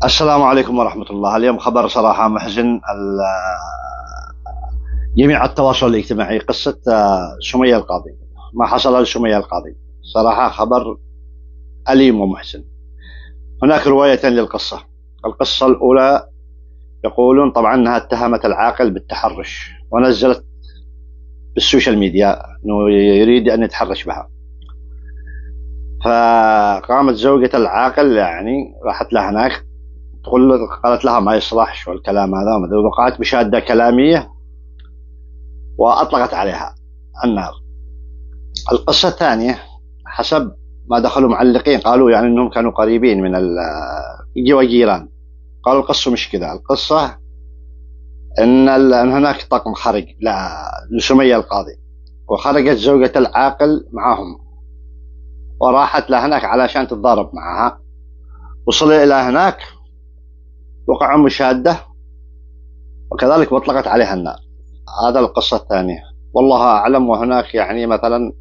السلام عليكم ورحمة الله. اليوم خبر صراحة محزن. جميع التواصل الاجتماعي قصة سمية القاضي، ما حصل لسمية القاضي صراحة خبر أليم ومحزن. هناك روايتين للقصة. القصة الأولى يقولون طبعا أنها اتهمت العاقل بالتحرش، ونزلت بالسوشيال ميديا أنه يريد أن يتحرش بها. فقامت زوجة العاقل يعني راحت لها هناك تقول له، قالت لها ما يصلحش والكلام هذا، وقعت بشهادة كلامية وأطلقت عليها النار. القصة الثانية حسب ما دخلوا معلقين قالوا يعني أنهم كانوا قريبين من جيران. قالوا القصة مش كذا، القصة أن هناك طقم خرج لسمية القاضي، وخرجت زوجة العاقل معهم وراحت لهناك علشان تتضارب معها. وصل إلى هناك وقعوا مشادة وكذلك أطلقت عليها النار. هذا القصة الثانية والله أعلم. وهناك يعني مثلا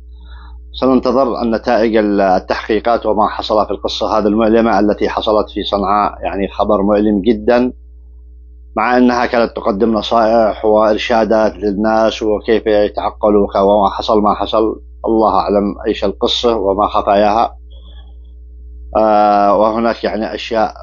سننتظر النتائج التحقيقات وما حصل في القصة هذه المؤلمة التي حصلت في صنعاء. يعني خبر مؤلم جدا، مع أنها كانت تقدم نصائح وإرشادات للناس وكيف يتعقلوا، وما حصل ما حصل الله أعلم إيش القصة وما خفاياها. وهناك يعني أشياء